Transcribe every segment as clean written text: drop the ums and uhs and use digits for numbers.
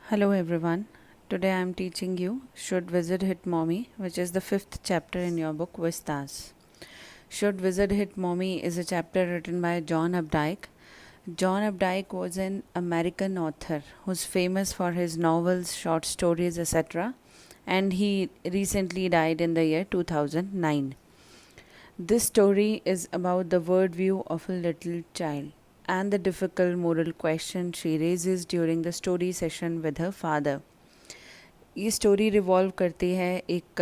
Hello everyone. Today I am teaching you Should Wizard Hit Mommy, which is the fifth chapter in your book Vistas. Should Wizard Hit Mommy is a chapter written by John Updike. John Updike was an American author who's famous for his novels, short stories, etc. And he recently died in the year 2009. This story is about the worldview of a little child and the difficult moral question she raises during the story session with her father. ये story revolve करती है एक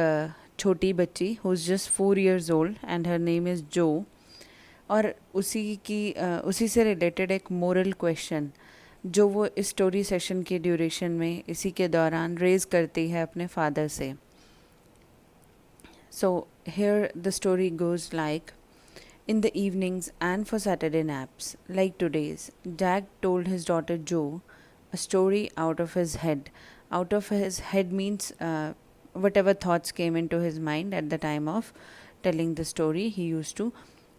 छोटी बच्ची who is just 4 years old and her name is जो, और उसी से रिलेटेड एक मोरल क्वेश्चन जो वो इस स्टोरी सेशन के ड्यूरेशन में इसी के दौरान रेज करती है अपने फादर से. So here the story goes like. In the evenings and for Saturday naps, like today's, Jack told his daughter Jo a story out of his head. Out of his head means whatever thoughts came into his mind at the time of telling the story. He used to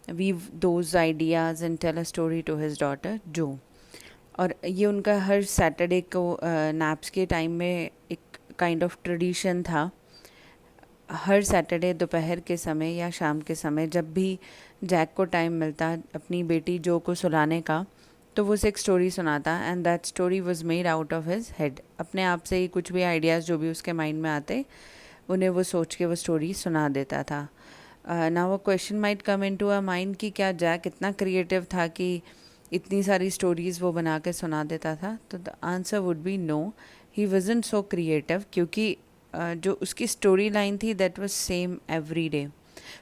weave those ideas and tell a story to his daughter Jo. और ये उनका हर Saturday को naps के time में एक kind of tradition था. हर Saturday दोपहर के समय या शाम के समय जब भी जैक को टाइम मिलता अपनी बेटी जो को सुलाने का, तो वो उसे एक स्टोरी सुनाता and that story was made out of his head. अपने आप से ही कुछ भी आइडियाज़ जो भी उसके माइंड में आते उन्हें वो सोच के वो स्टोरी सुना देता था. नाउ वो question might come into a mind कि क्या जैक इतना क्रिएटिव था कि इतनी सारी स्टोरीज़ वो बना के सुना देता था. तो the answer would be no, he wasn't so creative, क्योंकि जो उसकी स्टोरी लाइन थी that was same every day.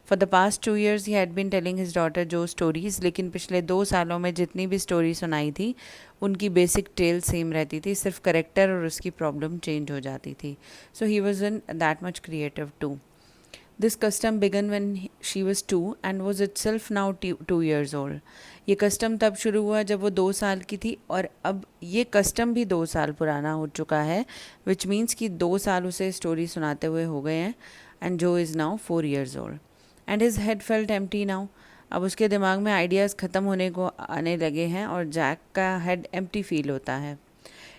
For the past 2 years he had been telling his daughter Jo stories, लेकिन पिछले 2 सालों में जितनी भी स्टोरी सुनाई थी उनकी बेसिक टेल सेम रहती थी, सिर्फ करेक्टर और उसकी प्रॉब्लम चेंज हो जाती थी. So he was in that much creative too. This custom began when she was 2 and was itself now 2 years old. ये कस्टम तब शुरू हुआ जब वो 2 साल की थी, और अब ये कस्टम भी 2 साल पुराना हो चुका है, विच मीन्स कि 2 साल उसे स्टोरी सुनाते हुए हो गए हैं. एंड जो is now 4 years old and his head felt empty now. अब उसके दिमाग में आइडियाज़ ख़त्म होने को आने लगे हैं और जैक का हेड एम्प्टी फील होता है.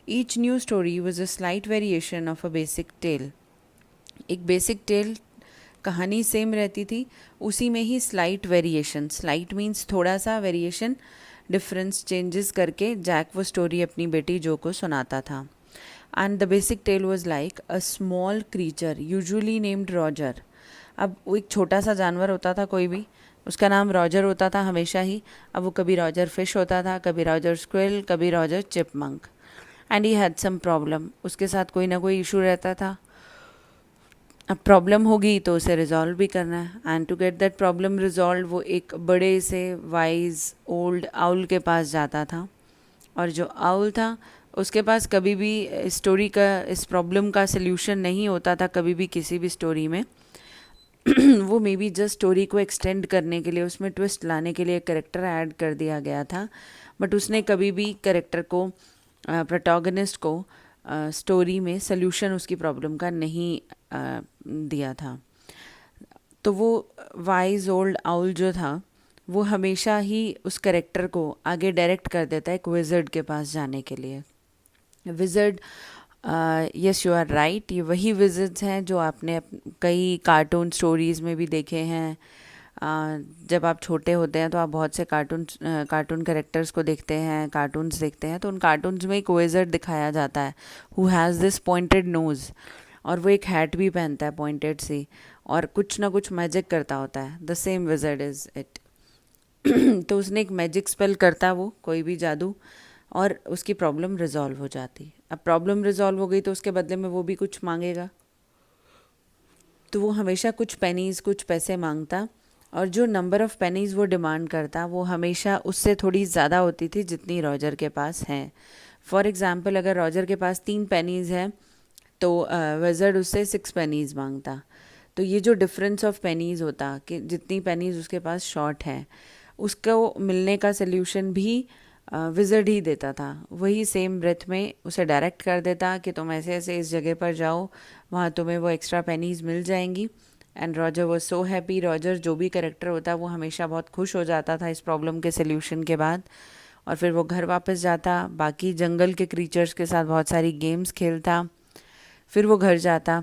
Each new story was a slight variation of a basic tale. एक बेसिक टेल कहानी सेम रहती थी, उसी में ही स्लाइट वेरिएशन, स्लाइट मीन्स थोड़ा सा, वेरिएशन डिफरेंस चेंजेस करके जैक वो स्टोरी अपनी बेटी जो को सुनाता था. And the basic tale was like a small creature usually named Roger. अब वो एक छोटा सा जानवर होता था कोई भी, उसका नाम रॉजर होता था हमेशा ही. अब वो कभी रॉजर फिश होता था, कभी रॉजर स्क्विल, कभी Roger chipmunk. And he had some problem, उसके साथ कोई ना कोई इशू रहता था. अब प्रॉब्लम होगी तो उसे रिजॉल्व भी करना है, and to get that problem resolve वो एक बड़े से वाइज ओल्ड आउल के पास जाता था. और जो आउल था उसके पास कभी भी स्टोरी का, इस प्रॉब्लम का सल्यूशन नहीं होता था कभी भी किसी भी स्टोरी में. वो मे बी जस्ट स्टोरी को एक्सटेंड करने के लिए, उसमें ट्विस्ट लाने के लिए करेक्टर ऐड कर दिया गया था, बट उसने कभी भी करेक्टर को, प्रोटोगनिस्ट को स्टोरी में सल्यूशन उसकी प्रॉब्लम का नहीं दिया था. तो वो वाइज ओल्ड आउल जो था वो हमेशा ही उस करेक्टर को आगे डायरेक्ट कर देता है एक विज़र्ड के पास जाने के लिए. Wizard, yes you are right, ये वही विज़र्ड्स हैं जो आपने कई कार्टून स्टोरीज़ में भी देखे हैं. जब आप छोटे होते हैं तो आप बहुत से कार्टून कैरेक्टर्स को देखते हैं, कार्टून्स देखते हैं, तो उन कार्टून्स में एक विज़र्ड दिखाया जाता है who has this pointed nose, और वो एक हैट भी पहनता है पॉइंटेड सी, और कुछ ना कुछ मैजिक करता होता है. The same wizard is it. तो उसने एक मैजिक स्पेल करता वो, कोई भी जादू, और उसकी प्रॉब्लम रिजॉल्व हो जाती. अब प्रॉब्लम रिजॉल्व हो गई तो उसके बदले में वो भी कुछ मांगेगा, तो वो हमेशा कुछ पेनीज़, कुछ पैसे मांगता, और जो नंबर ऑफ़ पेनीज़ वो डिमांड करता वो हमेशा उससे थोड़ी ज़्यादा होती थी जितनी रॉजर के पास हैं. फॉर एग्ज़ाम्पल, अगर रॉजर के पास 3 पेनीज़ हैं तो विज़र्ड उससे 6 पेनीज़ मांगता. तो ये जो डिफरेंस ऑफ पेनीज़ होता कि जितनी पेनीज़ उसके पास शॉर्ट है, उसको मिलने का सल्यूशन भी विज़र्ड ही देता था. वही सेम ब्रेथ में उसे डायरेक्ट कर देता कि तुम ऐसे ऐसे इस जगह पर जाओ, वहाँ तुम्हें वो एक्स्ट्रा पेनीज़ मिल जाएंगी. And Roger was so happy. Roger जो भी करेक्टर होता वो हमेशा बहुत खुश हो जाता था इस प्रॉब्लम के सल्यूशन के बाद, और फिर वो घर वापस जाता, बाकी जंगल के क्रीचर्स के साथ बहुत सारी गेम्स खेलता, फिर वो घर जाता,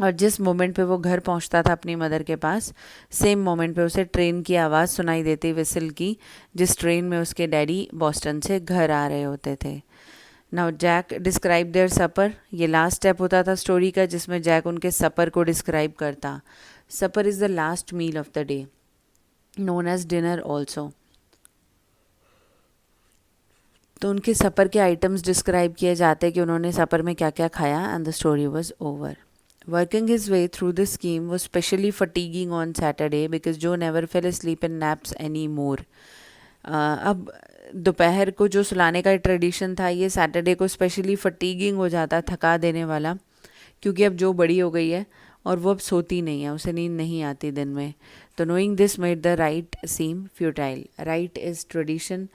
और जिस मोमेंट पे वो घर पहुंचता था अपनी मदर के पास, सेम मोमेंट पे उसे ट्रेन की आवाज़ सुनाई देती, विसल की, जिस ट्रेन में उसके डैडी बॉस्टन से घर आ रहे होते थे। नाउ जैक डिस्क्राइब देयर सपर। ये लास्ट स्टेप होता था स्टोरी का जिसमें जैक उनके सपर को डिस्क्राइब करता। Supper is the last meal of the day, known as dinner also. तो उनके सपर के आइटम्स डिस्क्राइब किए जाते कि उन्होंने सपर में क्या क्या खाया, and the story was over. Working his way through the scheme was specially fatiguing on Saturday because Joe never fell asleep in naps anymore. अब दोपहर को जो सुलाने का ट्रेडिशन था, ये सैटरडे को स्पेशली फटीगिंग हो जाता, थका देने वाला, क्योंकि अब जो बड़ी हो गई है और वो अब सोती नहीं है, उसे नींद नहीं आती दिन में। तो knowing this made the rite seem futile. Rite is tradition.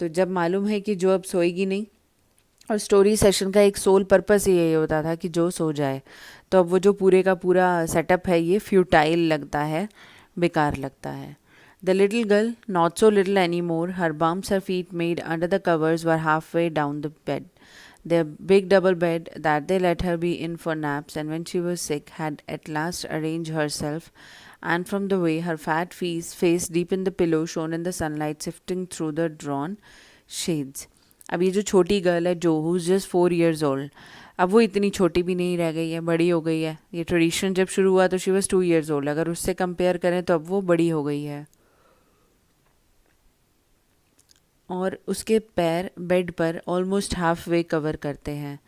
तो जब मालूम है कि जो अब सोएगी नहीं, और स्टोरी सेशन का एक सोल पर्पस ही यही होता था कि जो सो जाए, तो अब वो जो पूरे का पूरा सेटअप है ये फ्यूटाइल लगता है, बेकार लगता है। The little girl, not so little any more, her bumps her feet made under the covers were half way down the bed. Their big double bed that they let her be in for naps, and when she was sick had at last arranged herself, and from the way her fat face deep in the pillow shone in the sunlight sifting through the drawn shades. अब ये जो छोटी girl है जो, who's just 4 years old, अब वो इतनी छोटी भी नहीं रह गई है, बड़ी हो गई है। ये ट्रेडिशन जब शुरू हुआ तो शी वॉज 2 years old, अगर उससे कंपेयर करें तो अब वो बड़ी हो गई है। और उसके पैर बेड पर ऑलमोस्ट हाफ वे कवर करते हैं।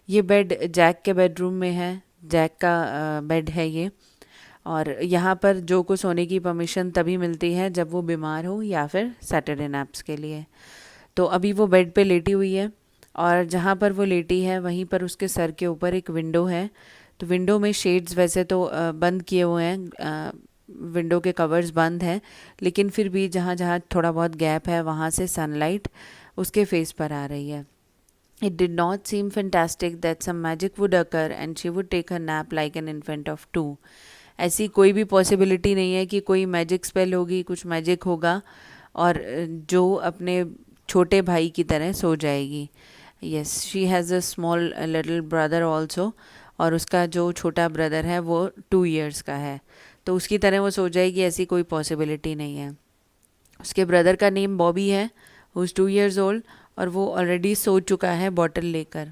ये बेड जैक के बेडरूम में है, जैक का बेड है ये, और यहाँ पर जो को सोने की परमिशन तभी मिलती है जब वो बीमार हो या फिर सैटरडे नैप्स के लिए। तो अभी वो बेड पे लेटी हुई है, और जहाँ पर वो लेटी है वहीं पर उसके सर के ऊपर एक विंडो है। तो विंडो में शेड्स वैसे तो बंद किए हुए हैं, विंडो के कवर्स बंद हैं, लेकिन फिर भी जहाँ जहाँ थोड़ा बहुत गैप है वहाँ से सनलाइट उसके फेस पर आ रही है। It did not seem fantastic that some magic would occur and she would take her nap like an infant of 2. ऐसी कोई भी पॉसिबिलिटी नहीं है कि कोई मैजिक स्पेल होगी, कुछ मैजिक होगा और जो अपने छोटे भाई की तरह सो जाएगी। Yes, she has a small little brother also, और उसका जो छोटा ब्रदर है वो 2 years का है, तो उसकी तरह वो सो जाएगी, ऐसी कोई पॉसिबिलिटी नहीं है। उसके ब्रदर का नेम बॉबी है, हु इज़ 2 years old, और वो ऑलरेडी सो चुका है बॉटल लेकर।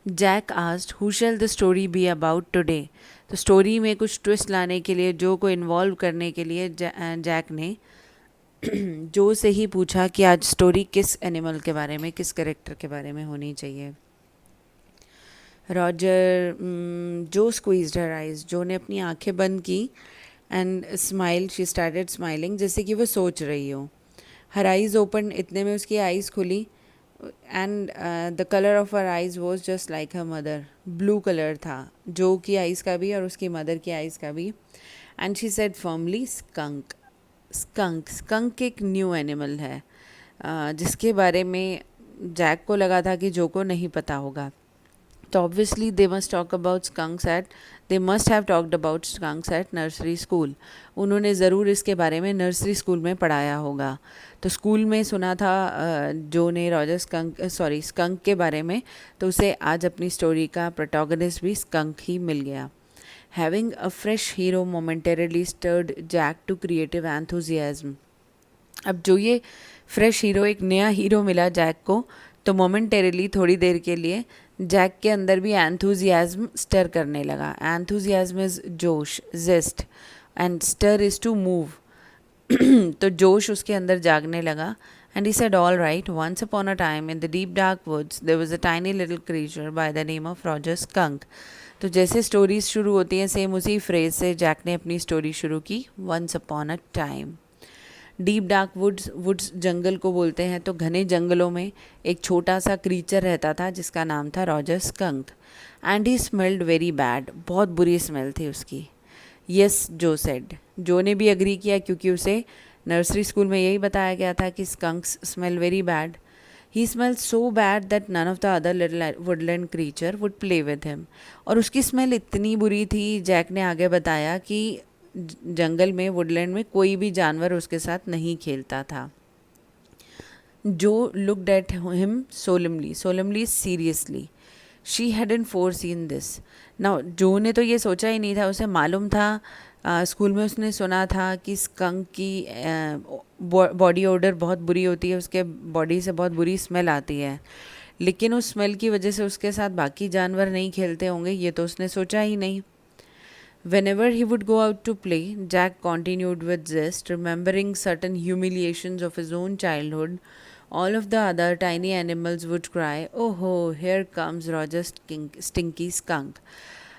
Jack asked who shall the story be about today. तो स्टोरी में कुछ ट्विस्ट लाने के लिए, जो को इन्वॉल्व करने के लिए जैक ने जो से ही पूछा कि आज स्टोरी किस एनिमल के बारे में, किस करेक्टर के बारे में होनी चाहिए। रॉजर, जो स्क्वीज्ड हर आइज, जो ने अपनी आंखें बंद की and smile, she started smiling, जैसे कि वो सोच रही हो। हर आइज़ ओपन, इतने में उसकी आइज़ खुली, and the colour of her eyes was just like her mother. Blue colour था जो की आइज़ का भी और उसकी मदर की आइज़ का भी। And she said firmly skunk. Skunk एक न्यू एनिमल है जिसके बारे में जैक को लगा था कि जो को नहीं पता होगा। तो obviously they must talk about skunks at, they must have talked about skunks at nursery school. उन्होंने ज़रूर इसके बारे में नर्सरी स्कूल में पढ़ाया होगा। तो स्कूल में सुना था जो ने रॉजर स्कंक के बारे में, तो उसे आज अपनी स्टोरी का प्रोटैगनिस्ट भी स्कंक ही मिल गया। Having a fresh hero momentarily stirred Jack to creative enthusiasm. अब जो ये फ्रेश हीरो, एक नया हीरो मिला जैक को, तो मोमेंटेरली, थोड़ी देर के लिए, जैक के अंदर भी एंथुजियाज्म स्टर करने लगा। एंथुजियाज्म इज जोश, zest, and stir is to move. तो जोश उसके अंदर जागने लगा। And he said, all right, once upon a time in the deep dark woods there was a tiny little creature by the name of Roger Skunk. तो जैसे stories शुरू होती हैं, सेम उसी फ्रेज से जैक ने अपनी स्टोरी शुरू की, once upon a time. Deep dark woods, woods जंगल को बोलते हैं, तो घने जंगलों में एक छोटा सा क्रीचर रहता था जिसका नाम था Roger Skunk. And he smelled very bad, बहुत बुरी स्मेल थी उसकी। यस, जो सेड, जो ने भी अग्री किया, क्योंकि उसे नर्सरी स्कूल में यही बताया गया था कि skunks smell very bad. He smelled so bad that none of the other little woodland creature would play with him. और उसकी स्मेल इतनी बुरी थी, जैक ने आगे बताया, कि जंगल में, वुडलैंड में कोई भी जानवर उसके साथ नहीं खेलता था। Joe looked at him solemnly, seriously. She hadn't foreseen this. Now, जो ने तो ये सोचा ही नहीं था, उसे मालूम था, स्कूल में उसने सुना था कि स्कंक की बॉडी ओडर बहुत बुरी होती है, उसके बॉडी से बहुत बुरी स्मेल आती है, लेकिन उस स्मेल की वजह से उसके साथ बाकी जानवर नहीं खेलते होंगे, ये तो उसने सोचा ही नहीं. Whenever he would go out to play, Jack continued with zest, remembering certain humiliations of his own childhood. All of the other tiny animals would cry, "Oh ho, here comes Roger Stinky Skunk."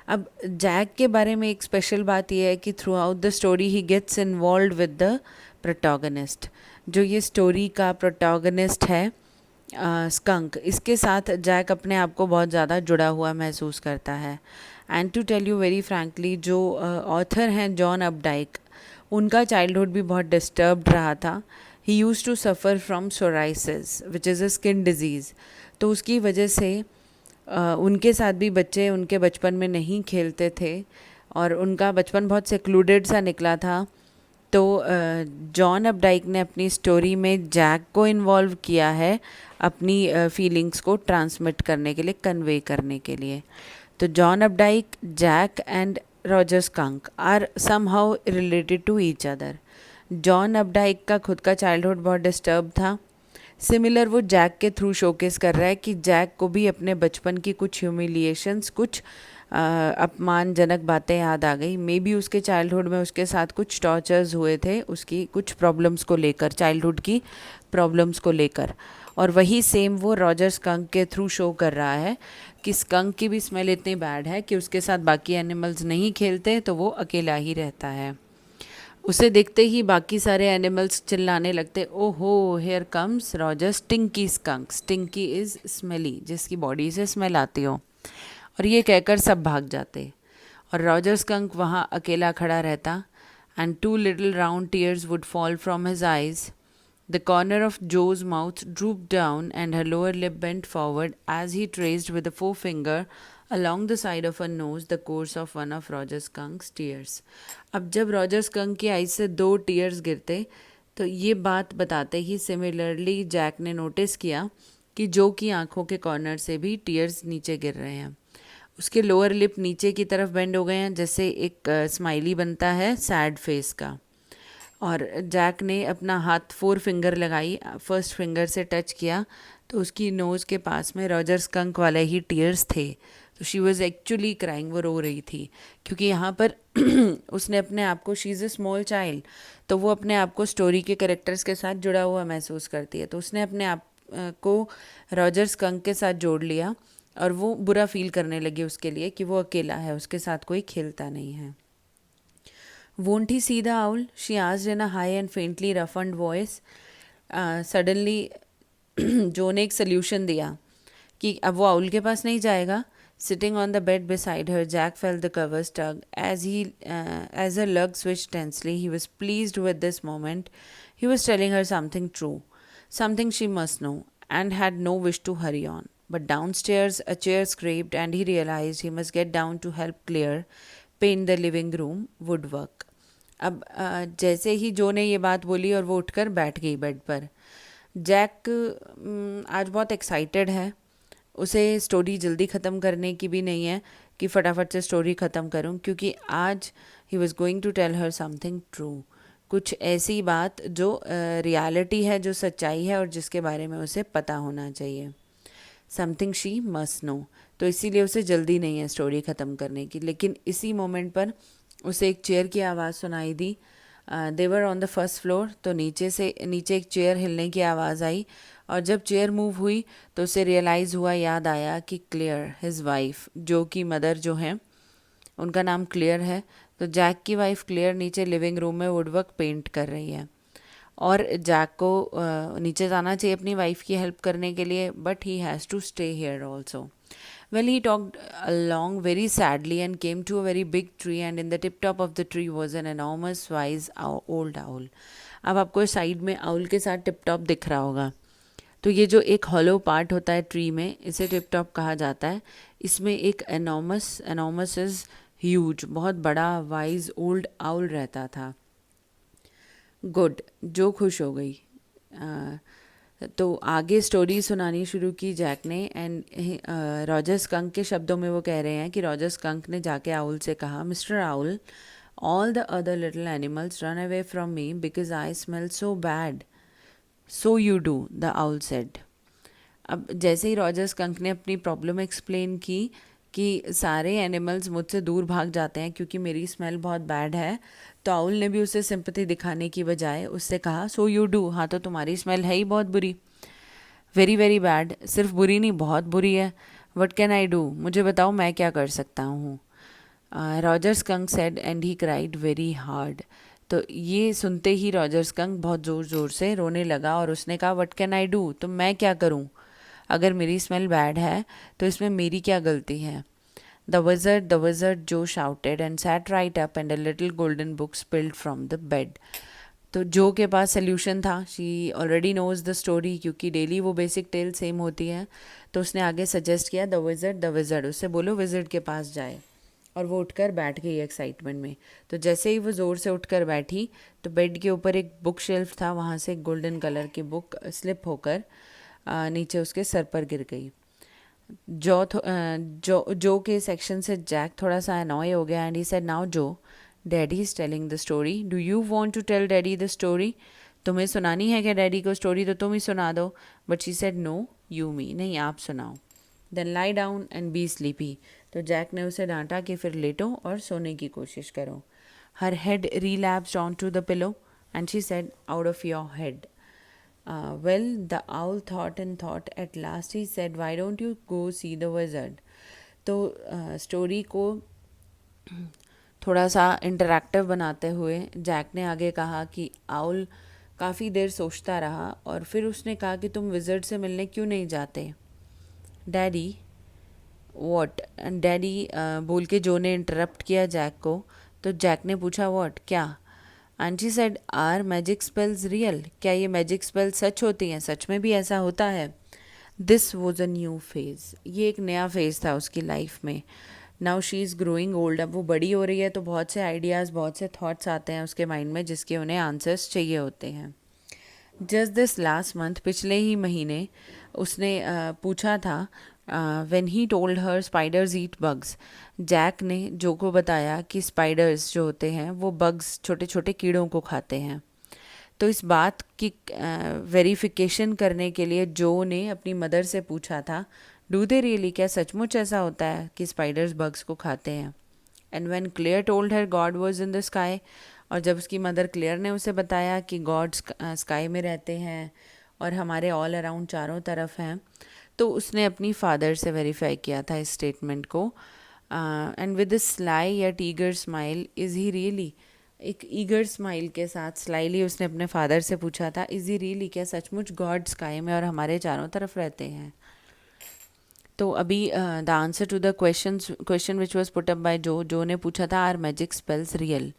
अब Jack के बारे में एक special बात यह है कि throughout the story he gets involve with the protagonist. जो ये स्टोरी का प्रोटोगनिस्ट है स्कंक, इसके साथ जैक अपने आप को बहुत ज़्यादा जुड़ा हुआ महसूस करता है. And to tell you very frankly, जो ऑथर हैं जॉन अपडाइक, उनका चाइल्डहुड भी बहुत डिस्टर्ब्ड रहा था. He use to suffer from psoriasis which is a skin disease. तो उसकी वजह से उनके साथ भी बच्चे उनके बचपन में नहीं खेलते थे और उनका बचपन बहुत सेक्लूडेड सा निकला था. तो जॉन अपडाइक ने अपनी स्टोरी में जैक को इन्वॉल्व किया है अपनी फीलिंग्स को ट्रांसमिट करने के लिए, कन्वे करने के लिए. तो John Updike, Jack and Roger skunk are somehow related to each other. John Updike का खुद का चाइल्डहुड बहुत डिस्टर्ब था. सिमिलर वो जैक के थ्रू शोकेस कर रहा है कि जैक को भी अपने बचपन की कुछ ह्यूमिलिएशंस, कुछ अपमानजनक बातें याद आ गई. मे बी उसके चाइल्डहुड में उसके साथ कुछ टॉर्चर्स हुए थे उसकी कुछ प्रॉब्लम्स को लेकर, चाइल्डहुड की प्रॉब्लम्स को लेकर, और वही सेम वो रॉजर स्कंक के थ्रू शो कर रहा है कि स्कंक की भी स्मेल इतनी बैड है कि उसके साथ बाकी एनिमल्स नहीं खेलते, तो वो अकेला ही रहता है. उसे देखते ही बाकी सारे एनिमल्स चिल्लाने लगते, ओहो here comes Roger stinky skunk. Stinky is smelly, जिसकी बॉडी से स्मेल आती हो. और ये कहकर सब भाग जाते और रॉजर स्कंक वहाँ अकेला खड़ा रहता. And 2 little round tears would fall from his eyes. The corner of Joe's mouth drooped down and her lower lip bent forward as he traced with a forefinger along the side of her nose the course of one of Roger Skunk's tears. अब जब Roger Skunk की eyes से 2 tears गिरते, तो ये बात बताते ही similarly Jack ने नोटिस किया कि जो की आंखों के कॉर्नर से भी टीयर्स नीचे गिर रहे हैं. उसके लोअर लिप नीचे की तरफ बेंड हो गए हैं, जैसे एक स्माइली बनता है सैड फेस का. और जैक ने अपना हाथ 4 फिंगर लगाई, फर्स्ट फिंगर से टच किया, तो उसकी नोज़ के पास में रॉजर स्कंक वाले ही टीयर्स थे. तो शी वॉज एक्चुअली क्राइंग, वो रो रही थी, क्योंकि यहाँ पर उसने अपने आप को, she is a small child, तो वो अपने आप को स्टोरी के कैरेक्टर्स के साथ जुड़ा हुआ महसूस करती है. तो उसने अपने आप को रॉजर स्कंक के साथ जोड़ लिया और वो बुरा फील करने लगी उसके लिए कि वो अकेला है, उसके साथ कोई खेलता नहीं है. Won't he see the owl? She asked in a high and faintly roughened voice. Suddenly जो ने एक सोल्यूशन दिया कि अब वो आउल के पास नहीं जाएगा. Sitting on the bed beside her, Jack felt the covers tug. As her legs switched tensely, he was pleased with this moment. He was telling her something true, something she must know, and had no wish to hurry on. But downstairs, a chair scraped, and he realized he must get down to help Claire paint the living room woodwork. अब जैसे ही जो ने ये बात बोली और वो उठकर बैठ गई बेड पर. जैक आज बहुत एक्साइटेड है. उसे स्टोरी जल्दी ख़त्म करने की भी नहीं है कि फटाफट से स्टोरी ख़त्म करूं, क्योंकि आज he was going to tell her something true. कुछ ऐसी बात जो रियलिटी है, जो सच्चाई है और जिसके बारे में उसे पता होना चाहिए. Something she must know. तो इसीलिए उसे जल्दी नहीं है स्टोरी ख़त्म करने की. लेकिन इसी मोमेंट पर उसे एक चेयर की आवाज़ सुनाई दी. They were on the first floor. तो नीचे एक चेयर हिलने की आवाज़ आई, और जब चेयर मूव हुई तो उसे रियलाइज़ हुआ, याद आया कि क्लेयर, हिज वाइफ, जो कि मदर जो है उनका नाम क्लेयर है. तो जैक की वाइफ क्लेयर नीचे लिविंग रूम में वुडवर्क पेंट कर रही है, और जैक को नीचे जाना चाहिए अपनी वाइफ की हेल्प करने के लिए, but he has to stay here also. Well, he talked along very sadly and came to a very big tree, and in the tip top of the tree was an enormous wise old owl. अब आपको side में owl के साथ tip top दिख रहा होगा. तो ये जो एक हॉलो पार्ट होता है ट्री में, इसे टिप टॉप कहा जाता है. इसमें एक एनॉमस इज ह्यूज, बहुत बड़ा वाइज ओल्ड आउल रहता था. गुड, जो खुश हो गई. तो आगे स्टोरी सुनानी शुरू की जैक ने एंड रॉजर स्कंक के शब्दों में वो कह रहे हैं कि रॉजर स्कंक ने जाके आउल से कहा, mister owl, all the other little animals run away from me because I smell so bad. So you do, the owl said. अब जैसे ही रॉजर स्कंक ने अपनी प्रॉब्लम एक्सप्लेन की कि सारे एनिमल्स मुझसे दूर भाग जाते हैं क्योंकि मेरी स्मेल बहुत बैड है, तो आउल ने भी उसे सिंपैथी दिखाने की बजाय उससे कहा, सो यू डू, हाँ तो तुम्हारी स्मेल है ही बहुत बुरी, वेरी वेरी बैड, सिर्फ बुरी नहीं बहुत बुरी है. वट कैन आई डू, मुझे बताओ मैं क्या कर सकता हूँ. Roger Skunk said and he cried very hard. तो ये सुनते ही रॉजर स्कंक बहुत ज़ोर ज़ोर से रोने लगा और उसने कहा, वट कैन आई डू, तो मैं क्या करूँ, अगर मेरी स्मेल बैड है तो इसमें मेरी क्या गलती है. The wizard, Joe shouted and sat right up and a little golden book spilled from the bed. तो जो के पास सोल्यूशन था, she already knows the story, क्योंकि डेली वो बेसिक टेल सेम होती है, तो उसने आगे सजेस्ट किया द विज़र्ड, उससे बोलो विज़र्ड के पास जाए. और वो उठकर बैठ गई एक्साइटमेंट में. तो जैसे ही वो ज़ोर से उठकर बैठी तो बेड के ऊपर एक बुक शेल्फ था, वहाँ से एक गोल्डन कलर की बुक स्लिप होकर नीचे उसके सर पर गिर गई. जो के सेक्शन से जैक थोड़ा सा अनॉय हो गया and he said, now Jo, daddy is telling the story, do you want to tell daddy the story, तुम्हें सुनानी है क्या डैडी को स्टोरी, तो तुम ही सुना दो. But she said, no you me, नहीं आप सुनाओ. Then lie down and be sleepy. तो जैक ने उसे डांटा कि फिर लेटो और सोने की कोशिश करो. हर head relapsed onto the pillow and she said, out of your head. Well, the owl thought and thought. At last he said, why don't you go see the wizard. तो स्टोरी को थोड़ा सा इंटरैक्टिव बनाते हुए Jack ने आगे कहा कि आउल काफ़ी देर सोचता रहा और फिर उसने कहा कि तुम विज़र्ड से मिलने क्यों नहीं जाते. डैडी, वॉट, डैडी बोल के जो ने इंटरप्ट किया जैक को. तो जैक ने पूछा, वॉट, क्या. And she said, are magic spells real, क्या ये मैजिक स्पेल सच होती हैं, सच में भी ऐसा होता है. This was a new phase, ये एक नया फेज़ था उसकी लाइफ में. Now she is growing old, अब वो बड़ी हो रही है तो बहुत से आइडियाज़, बहुत से थॉट्स आते हैं उसके माइंड में जिसके उन्हें आंसर्स चाहिए होते हैं. जस्ट दिस लास्ट मंथ, पिछले ही महीने उसने पूछा था, when he told her spiders eat bugs. Jack ने जो को बताया कि स्पाइडर्स जो होते हैं वो बग्स, छोटे छोटे कीड़ों को खाते हैं. तो इस बात की वेरिफिकेशन करने के लिए जो ने अपनी मदर से पूछा था, डू दे रियली, क्या सचमुच ऐसा होता है कि स्पाइडर्स बग्स को खाते हैं. And when clear told her God was in the sky, और जब उसकी मदर क्लियर ने उसे बताया कि गॉड स्काई में रहते हैं और हमारे ऑल अराउंड चारों तरफ हैं, तो उसने अपनी फादर से वेरीफाई किया था इस स्टेटमेंट को. एंड विद स्लाई या eager smile, is he really, एक ईगर स्माइल के साथ स्लाइली उसने अपने फादर से पूछा था, इज़ ही रियली, क्या सचमुच गॉड स्काई में और हमारे चारों तरफ रहते हैं. तो अभी the answer to the question which was put up by Jo ने पूछा था, आर मैजिक स्पेल्स रियल.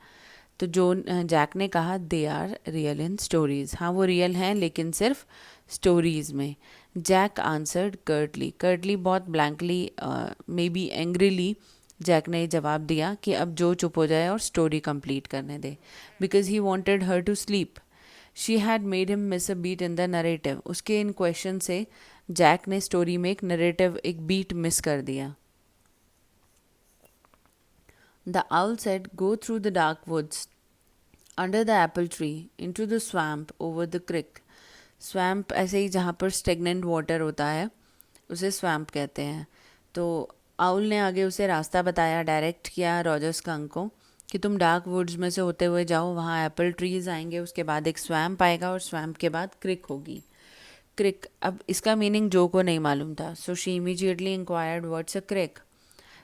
तो जो जैक ने कहा, they are real in stories, हाँ वो रियल हैं लेकिन सिर्फ स्टोरीज़ में. जैक आंसर्ड कर्टली बहुत blankly, maybe angrily, Jack ने जवाब दिया कि अब जो चुप हो जाए और स्टोरी कंप्लीट करने दे, because he wanted her to sleep. She had made him miss a beat in the narrative. उसके इन क्वेश्चन से जैक ने स्टोरी में एक नरेटिव, एक बीट मिस कर दिया. The owl said, go through the dark woods, under the apple tree, into the swamp, over the creek. Swamp ऐसे ही जहाँ पर स्टेगनेंट वाटर होता है उसे स्वैम्प कहते हैं. तो आउल ने आगे उसे रास्ता बताया, डायरेक्ट किया रॉजर स्कंक को कि तुम डार्क वुड्स में से होते हुए जाओ, वहाँ एप्पल ट्रीज आएंगे, उसके बाद एक स्वैम्प आएगा और स्वैम्प के बाद क्रिक होगी. क्रिक, अब इसका मीनिंग जो को नहीं मालूम था, so she immediately inquired what's a creek.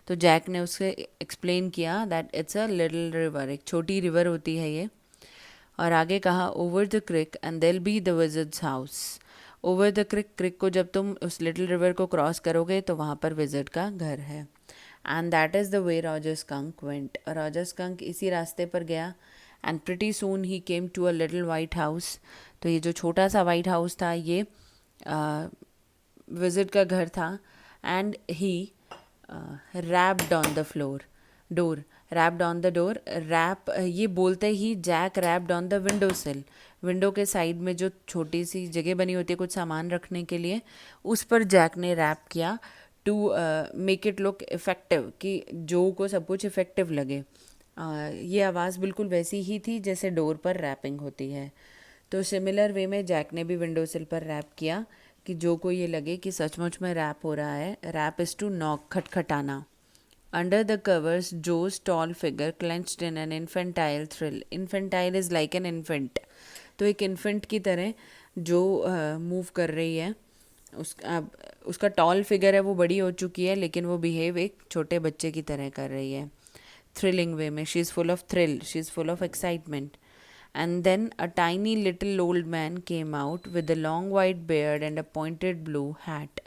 तो जैक ने उससे एक्सप्लेन किया that it's a little river, एक छोटी रिवर होती है ये. और आगे कहा, over the creek and there'll be the wizard's house. Over the creek, creek को जब तुम उस लिटिल रिवर को क्रॉस करोगे तो वहाँ पर विज़र्ड का घर है. And that is the way Roger Skunk went. Roger Skunk इसी रास्ते पर गया. And pretty soon he came to a little white house. तो ये जो छोटा सा वाइट हाउस था ये विज़र्ड का घर था. And he rapped on the door, rapped on the door. Rap, ये बोलते ही Jack rapped on the window sill. Window के साइड में जो छोटी सी जगह बनी होती है कुछ सामान रखने के लिए, उस पर जैक ने रैप किया to make it look effective, कि जो को सब कुछ इफ़ेक्टिव लगे। ये आवाज़ बिल्कुल वैसी ही थी जैसे डोर पर रैपिंग होती है। तो सिमिलर वे में जैक ने भी विंडो सिल पर रैप किया कि जो को ये लगे कि सचमुच में रैप हो रहा है। रैप इज़ टू नॉक, खटखटाना। Under the covers, Joe's tall figure clenched in an infantile thrill. Infantile is like an infant. तो एक इन्फेंट की तरह जो मूव कर रही है, उसका टॉल फिगर है वो बड़ी हो चुकी है, लेकिन वो बिहेव एक छोटे बच्चे की तरह कर रही है, थ्रिलिंग वे में। She is full of thrill, she is full of excitement. And then a tiny little old man came out with a long white beard and a pointed blue hat.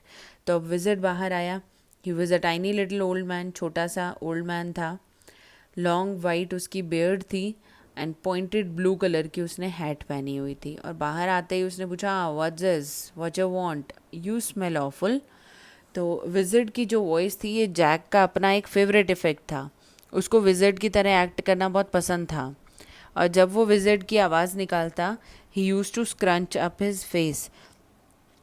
तो अब विजिट बाहर आया. He was a tiny little old man, छोटा सा old man था. Long white उसकी beard थी and pointed blue colour की उसने हैट पहनी हुई थी. और बाहर आते ही उसने पूछा, what's this, what you want, you smell awful. तो विजिट की जो वॉइस थी ये जैक का अपना एक फेवरेट इफेक्ट था. उसको विजिट की तरह एक्ट करना बहुत पसंद था. और जब वो विजिट की आवाज़ निकालता, he used to scrunch up his face.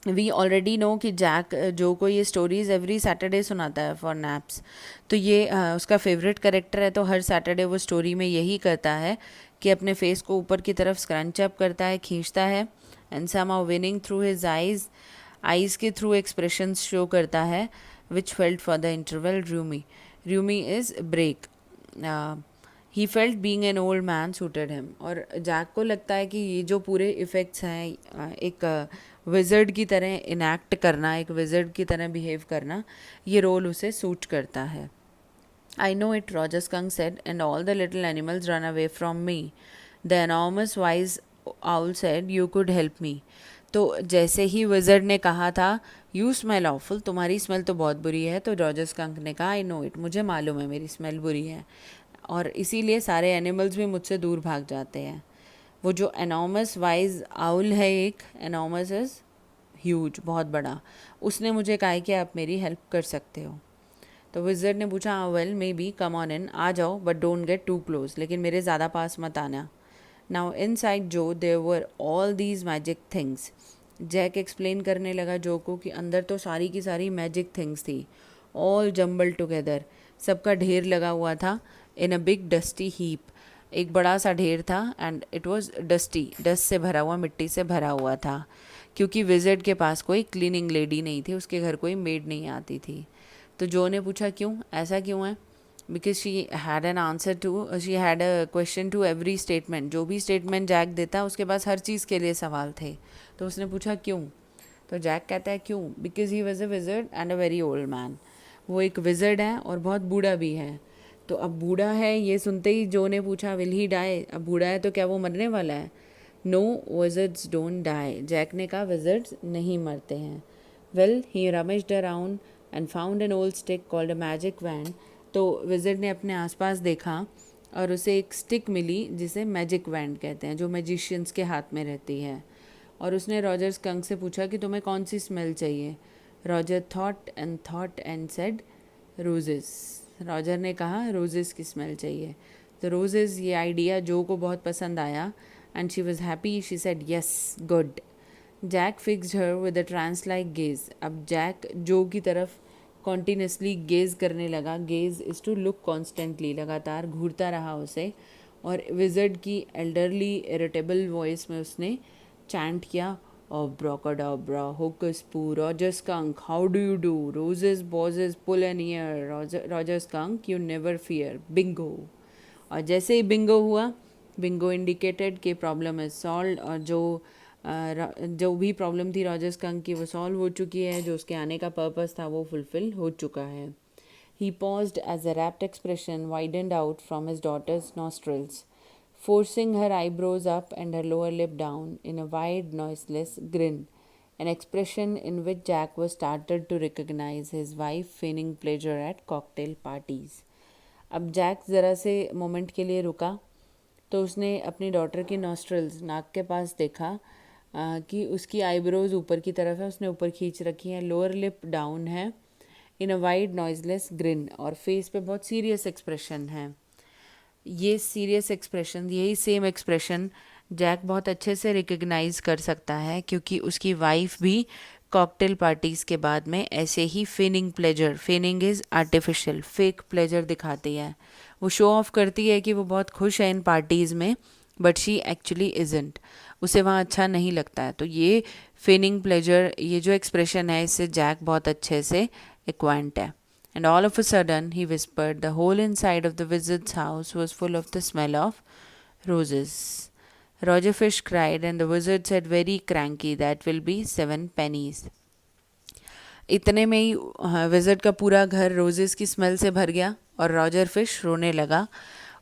We already know कि जैक जो को ये स्टोरीज़ एवरी सैटरडे सुनाता है फॉर नैप्स. तो ये उसका फेवरेट करेक्टर है. तो हर सैटरडे वो स्टोरी में यही करता है कि अपने फेस को ऊपर की तरफ स्क्रंच अप करता है, खींचता है, and somehow whining through his eyes के थ्रू एक्सप्रेशंस शो करता है, which felt for the interval rheumy is break. He felt being an old man suited him. और जैक को लगता है कि ये जो पूरे इफ़ेक्ट्स हैं, एक विज़र्ड की तरह इनैक्ट करना, एक विज़र्ड की तरह बिहेव करना, ये रोल उसे सूट करता है. I know it, Roger Skunk said, and all the little animals ran away from me. The enormous wise owl said, you could help me. तो जैसे ही विज़र्ड ने कहा था, यू स्मेल ऑफुल, तुम्हारी स्मेल तो बहुत बुरी है, तो रॉजर स्कंक ने कहा, आई नो इट, मुझे मालूम है मेरी स्मेल बुरी है, और इसीलिए सारे एनिमल्स भी मुझसे दूर भाग जाते हैं. वो जो एनॉर्मस वाइज आउल है, एक एनॉर्मस इज़ ह्यूज, बहुत बड़ा, उसने मुझे कहा है कि आप मेरी हेल्प कर सकते हो. तो विज़र्ड ने पूछा, well maybe, come on in, आ जाओ, but don't get too close, लेकिन मेरे ज़्यादा पास मत आना. नाउ इन साइड जो there were all these magic things. Jack explain करने लगा जो को कि अंदर तो सारी की सारी मैजिक थिंग्स थी, ऑल जम्बल टुगेदर, सबका ढेर लगा हुआ था. इन अ बिग डस्टी हीप, एक बड़ा सा ढेर था, and it was dusty, dust से भरा हुआ, मिट्टी से भरा हुआ था, क्योंकि विज़र्ड के पास कोई क्लीनिंग लेडी नहीं थी, उसके घर कोई मेड नहीं आती थी. तो जो ने पूछा, क्यों, ऐसा क्यों है? Because she had a question to every statement. जो भी स्टेटमेंट जैक देता उसके पास हर चीज़ के लिए सवाल थे. तो उसने पूछा क्यों. तो जैक कहता है क्यों, because he was a wizard and a very old man. वो एक विज़र्ड है और बहुत बूढ़ा भी है. तो अब बूढ़ा है ये सुनते ही जो ने पूछा, विल ही डाई, अब बूढ़ा है तो क्या वो मरने वाला है? No, wizards don't die. Jack ने कहा विज़र्ड्स नहीं मरते हैं. Well, he rummaged around and found an old stick called a magic wand. तो विज़र्ड ने अपने आसपास देखा और उसे एक स्टिक मिली जिसे मैजिक वैंड कहते हैं, जो मैजिशियंस के हाथ में रहती है. और उसने रॉजर स्कंक से पूछा कि तुम्हें कौन सी स्मेल चाहिए. Roger thought and said roses. Roger ने कहा रोजेस की स्मेल चाहिए. तो रोजेस, ये आइडिया जो को बहुत पसंद आया, and she was happy. She said yes, good. Jack fixed her with a trance like gaze. अब जैक जो की तरफ कॉन्टीन्यूसली गेज करने लगा. Gaze is to look constantly, लगातार घूरता रहा उसे. और विज़र्ड की एल्डरली इरिटेबल वॉइस में उसने चैंट किया, Abracadabra, hocus poo, Roger Skunk, how do you do? Roses, bosses, pull an ear. Roger Skunk, you never fear. Bingo. और जैसे ही बिंगो हुआ, बिंगो इंडिकेटेड कि प्रॉब्लम इज सॉल्व. और जो भी प्रॉब्लम थी रॉजर स्कंक की वो सॉल्व हो चुकी है, जो उसके आने का पर्पस था वो फुलफिल हो चुका है. He paused as a rapt expression widened out from his daughter's nostrils, forcing her eyebrows up and her lower lip down in a wide, noiseless grin, an expression in which Jack was startled to recognize his wife feigning pleasure at cocktail parties. अब Jack ज़रा से moment के लिए रुका, तो उसने अपनी daughter की नॉस्ट्रल्स, नाक के पास देखा कि उसकी आईब्रोज ऊपर की तरफ है, उसने ऊपर खींच रखी है, लोअर लिप डाउन है, इन अ वाइड नॉइजलेस ग्रिन, और फेस पे बहुत सीरियस एक्सप्रेशन है. ये सीरियस एक्सप्रेशन, यही सेम एक्सप्रेशन जैक बहुत अच्छे से रिकग्नाइज कर सकता है क्योंकि उसकी वाइफ भी कॉकटेल पार्टीज के बाद में ऐसे ही feigning is artificial, fake pleasure दिखाती है। वो शो ऑफ करती है कि वो बहुत खुश है इन पार्टीज में, बट शी एक्चुअली इजंट। उसे वहाँ अच्छा नहीं लगता है। तो ये फेनिंग प्लेजर, ये जो एक्सप्रेशन है, इससे जैक बहुत अच्छे से एक्वांट है। And all of a sudden he whispered the whole inside of the wizard's house was full of the smell of roses. Roger Fish cried, and the wizard said, very cranky, that will be 7 pennies. इतने में ही wizard का पूरा घर roses की smell से भर गया और रॉजर फिश रोने लगा।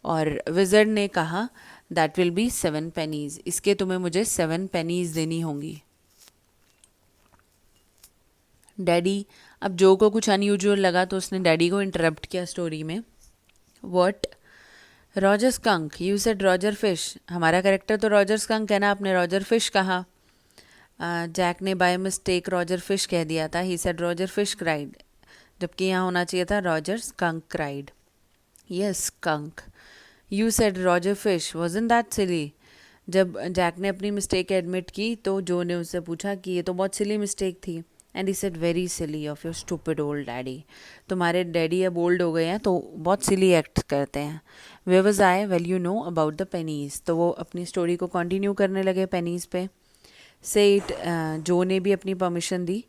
और विज़र्ड ने कहा, दैट विल बी 7 पेनीज, इसके तुम्हें मुझे 7 पेनीज देनी होंगी। डैडी, अब जो को कुछ अनयूजुअल लगा तो उसने डैडी को इंटरप्ट किया स्टोरी में। What, Roger Skunk, you said Roger Fish. हमारा कैरेक्टर तो रॉजर स्कंक है ना, आपने रॉजर फिश कहा। जैक ने बाय मिस्टेक रॉजर फिश कह दिया था। He said Roger Fish cried, जबकि यहाँ होना चाहिए था Roger Skunk cried. Yes Skunk, you said Roger Fish, wasn't that silly. जब जैक ने अपनी मिस्टेक एडमिट की तो जो ने उससे पूछा कि ये तो बहुत सिली मिस्टेक थी। And he said, very silly of your stupid old daddy. तुम्हारे डैडी अब ओल्ड हो गए हैं तो बहुत सिली एक्ट करते हैं। Where was I, well you know about the pennies. तो वो अपनी स्टोरी को कंटिन्यू करने लगे पेनीज पे। से इट, जो ने भी अपनी permission the.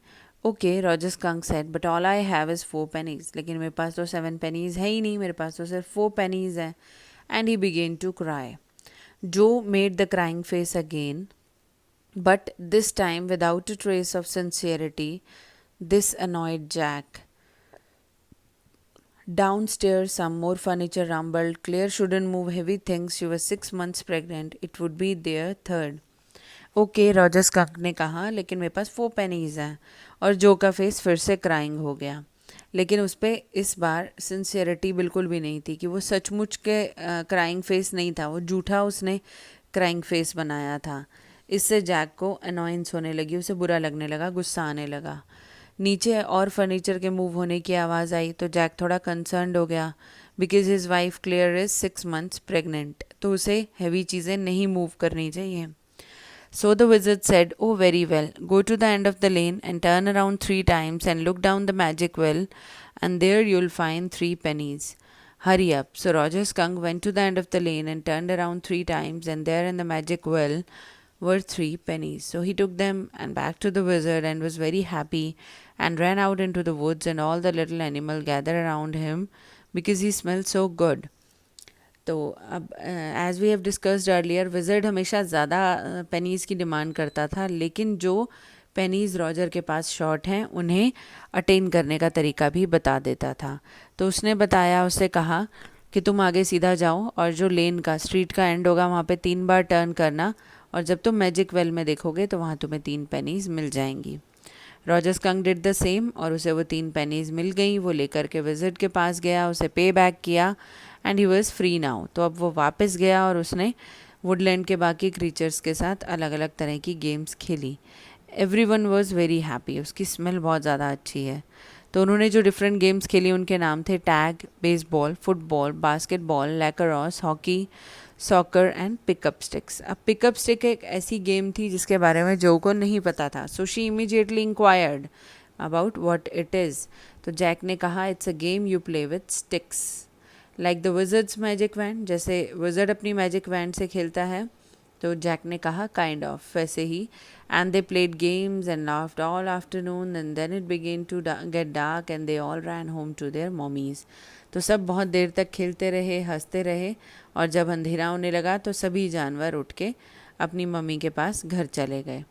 Okay, Roger Skunk said, but all I have is 4 pennies. लेकिन मेरे पास तो 7 पेनीज है ही नहीं, मेरे पास तो सिर्फ 4 पेनीज हैं। And he began to cry. Jo made the crying face again, but this time without a trace of sincerity. This annoyed Jack. Downstairs, some more furniture rumbled. Claire shouldn't move heavy things. She was 6 months pregnant. It would be their third. Okay, Roger skunk ने कहा, लेकिन मेरे पास 4 pennies हैं। और जो का face फिर से क्राइंग हो गया, लेकिन उस पर इस बार सिंसियरिटी बिल्कुल भी नहीं थी कि वो सचमुच के क्राइंग फेस नहीं था, वो झूठा उसने क्राइंग फेस बनाया था। इससे जैक को अनॉयंस होने लगी, उसे बुरा लगने लगा, गुस्सा आने लगा। नीचे और फर्नीचर के मूव होने की आवाज़ आई तो जैक थोड़ा कंसर्न्ड हो गया, because his wife Claire is 6 months pregnant. तो उसे हैवी चीज़ें नहीं मूव करनी चाहिए। So the wizard said, oh, very well. Go to the end of the lane and turn around 3 times and look down the magic well, and there you'll find 3 pennies. Hurry up. So Roger Skunk went to the end of the lane and turned around 3 times, and there in the magic well were 3 pennies. So he took them and back to the wizard and was very happy and ran out into the woods, and all the little animals gathered around him because he smelled so good. तो अब as we have discussed earlier, wizard हमेशा ज़्यादा Penneys की demand करता था, लेकिन जो Penneys Roger के पास शॉर्ट हैं उन्हें अटेन करने का तरीका भी बता देता था। तो उसने बताया, उससे कहा कि तुम आगे सीधा जाओ और जो लेन का स्ट्रीट का एंड होगा वहाँ पे 3 बार टर्न करना, और जब तुम मैजिक वेल में देखोगे तो वहाँ तुम्हें 3 पेनीज़ मिल जाएंगी। Roger Skunk did the same और उसे वो 3 पेनीज़ मिल गई। वो लेकर के विज़र्ड के पास गया, उसे पे बैक किया and he was free now. तो अब वो वापस गया और उसने वुडलैंड के बाकी क्रीचर्स के साथ अलग अलग तरह की गेम्स खेली। एवरीवन वाज वेरी हैप्पी, उसकी स्मेल बहुत ज़्यादा अच्छी है। तो उन्होंने जो डिफरेंट गेम्स खेली उनके नाम थे tag, baseball, football, basketball, lacrosse, hockey, soccer and pickup sticks. अब पिकअप स्टिक एक ऐसी गेम थी जिसके बारे में जो को नहीं पता था। So she immediately inquired about what it is. तो जैक ने कहा, it's a game you play with sticks like the wizards magic wand. जैसे विज़र्ड अपनी मैजिक वैंड से खेलता है, तो जैक ने कहा काइंड ऑफ वैसे ही। And they played games and laughed all afternoon and then it began to get dark and they all ran home to their mommies. तो सब बहुत देर तक खेलते रहे, हंसते रहे, और जब अंधेरा होने लगा तो सभी जानवर उठ के अपनी मम्मी के पास घर चले गए।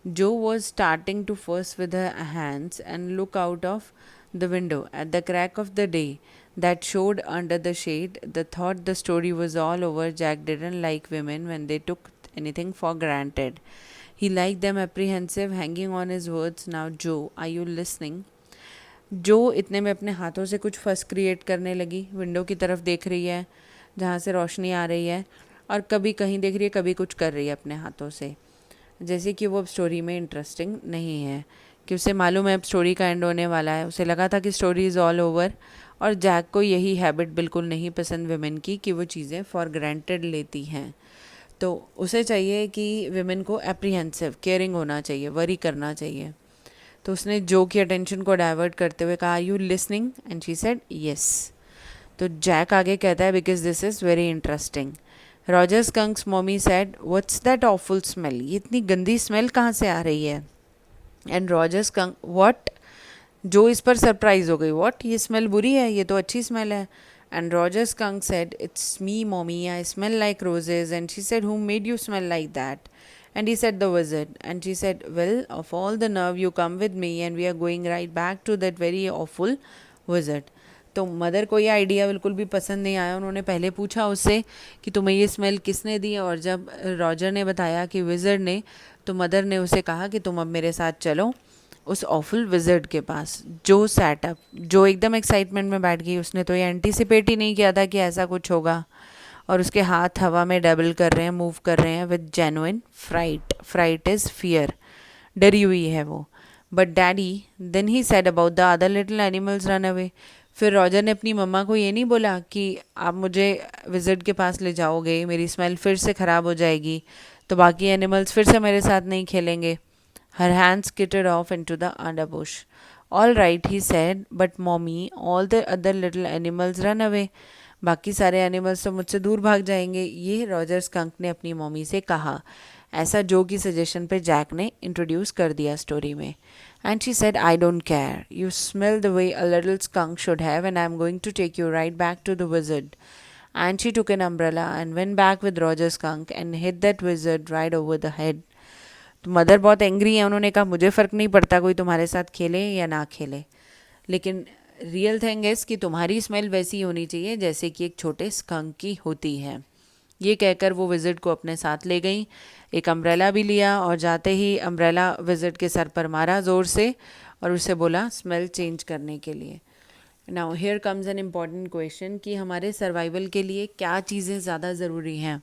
Jo was starting to first with her hands and look out of the window at the crack of the day that showed under the shade. The thought the story was all over. Jack didn't like women when they took anything for granted. He liked them apprehensive, hanging on his words. Now, Joe, are you listening? जो इतने में अपने हाथों से कुछ फस create करने लगी, विंडो की तरफ देख रही है जहाँ से रोशनी आ रही है, और कभी कहीं देख रही है, कभी कुछ कर रही है अपने हाथों से, जैसे कि वो अब स्टोरी में इंटरेस्टिंग नहीं है, कि उसे मालूम है अब स्टोरी का एंड होने वाला है। उसे लगा था कि स्टोरी इज़ ऑल ओवर, और जैक को यही हैबिट बिल्कुल नहीं पसंद विमेन की कि वो चीज़ें फॉर ग्रांटेड लेती हैं। तो उसे चाहिए कि विमेन को एप्रीहेंसिव केयरिंग होना चाहिए, वरी करना चाहिए। तो उसने जो की अटेंशन को डाइवर्ट करते हुए कहा, you listening? And she said yes. तो जैक आगे कहता है, because this is very interesting. Roger Skunk's mommy said, what's that awful smell? ये इतनी गंदी स्मेल कहाँ से आ रही है? And Roger Skunk, what? जो इस पर सरप्राइज हो गई, व्हाट, ये स्मेल बुरी है, ये तो अच्छी स्मेल है। And Roger Skunk said, it's me mommy, I smell like roses. And she said, who made you smell like that? And he said, the wizard. And she said, well, of all the nerve, you come with me and we are going right back to that very awful wizard. तो mother को ये idea बिल्कुल भी पसंद नहीं आया। उन्होंने पहले पूछा उससे कि तुम्हें ये स्मेल किसने दी, और जब रॉजर ने बताया कि विज़र्ड ने, तो मदर ने उसे कहा कि तुम अब मेरे साथ चलो उस ऑफुल विज़र्ड के पास। जो सेटअप, जो एकदम एक्साइटमेंट में बैठ गई, उसने तो ये एंटिसिपेट ही नहीं किया था कि ऐसा कुछ होगा, और उसके हाथ हवा में डबल कर रहे हैं, मूव कर रहे हैं with genuine fright. Fright is fear, डरी हुई है वो। But daddy, then he said about the other little animals run away. फिर रॉजर ने अपनी मम्मा को ये नहीं बोला कि आप मुझे विज़र्ड के पास ले जाओगे, मेरी स्मेल फिर से ख़राब हो जाएगी, तो बाकी एनिमल्स फिर से मेरे साथ नहीं खेलेंगे। Her hand skittered off into the underbush. All right, he said, but mommy, all the other little animals run away. बाकी सारे एनिमल्स तो मुझसे दूर भाग जाएंगे, ये रॉजर स्कंक ने अपनी मम्मी से कहा। ऐसा जो की सजेशन पे जैक ने इंट्रोड्यूस कर दिया स्टोरी में। And she said, I don't care, you smell the way a little skunk should have, and I'm going to take you right back to the wizard. And she took an umbrella and went back with Roger Skunk and hit that wizard right over the head. तो mother बहुत angry है, उन्होंने कहा मुझे फ़र्क नहीं पड़ता कोई तुम्हारे साथ खेले या ना खेले, लेकिन रियल थिंग इज़ कि तुम्हारी स्मेल वैसी होनी चाहिए जैसे कि एक छोटे स्कंक की होती है। ये कहकर वो विज़िट को अपने साथ ले गई, एक अम्ब्रेला भी लिया, और जाते ही अम्ब्रेला विज़िट के सर पर मारा ज़ोर से और उसे बोला स्मेल चेंज करने के लिए। Now here comes an important question कि हमारे सर्वाइवल के लिए क्या चीज़ें ज़्यादा ज़रूरी हैं?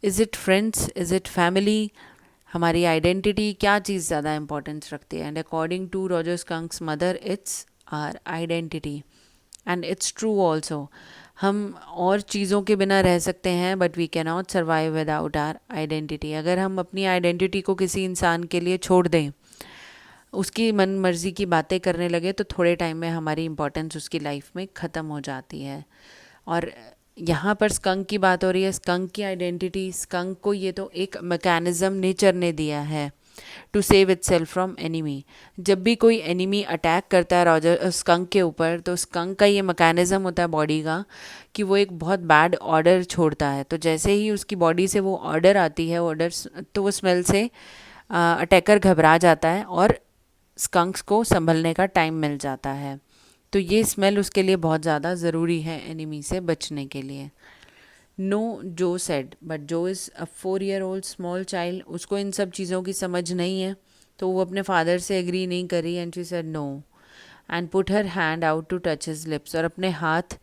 Is it friends, is it family, हमारी आइडेंटिटी, क्या चीज़ ज़्यादा इंपॉर्टेंस रखती है? And according to Roger Skunk's mother, it's our identity. And it's true also, हम और चीज़ों के बिना रह सकते हैं, but we can not survive without our identity. अगर हम अपनी आइडेंटिटी को किसी इंसान के लिए छोड़ दें, उसकी मन मर्जी की बातें करने लगे, तो थोड़े टाइम में हमारी इम्पोर्टेंस उसकी लाइफ में ख़त्म हो जाती है। और यहाँ पर स्कंक की बात हो रही है, स्कंक की आइडेंटिटी, स्कंक को ये तो एक मैकेनिज़्म नेचर ने दिया है to save itself from enemy. जब भी कोई एनिमी अटैक करता है रॉजर स्कंक के ऊपर, तो स्कंक का ये मैकेनिज़्म होता है बॉडी का कि वो एक बहुत बैड ऑर्डर छोड़ता है। तो जैसे ही उसकी बॉडी से वो ऑर्डर आती है, ऑर्डर, तो वो स्मेल से अटैकर घबरा जाता है और स्कंक्स को संभलने का टाइम मिल जाता है। तो ये स्मेल उसके लिए बहुत ज़्यादा ज़रूरी है एनिमी से बचने के लिए। नो, जो said, but Jo is a 4-year-old small child, उसको इन सब चीज़ों की समझ नहीं है, तो वो अपने फादर से एग्री नहीं करी। And she said no and put her hand out to touch his lips, और अपने हाथ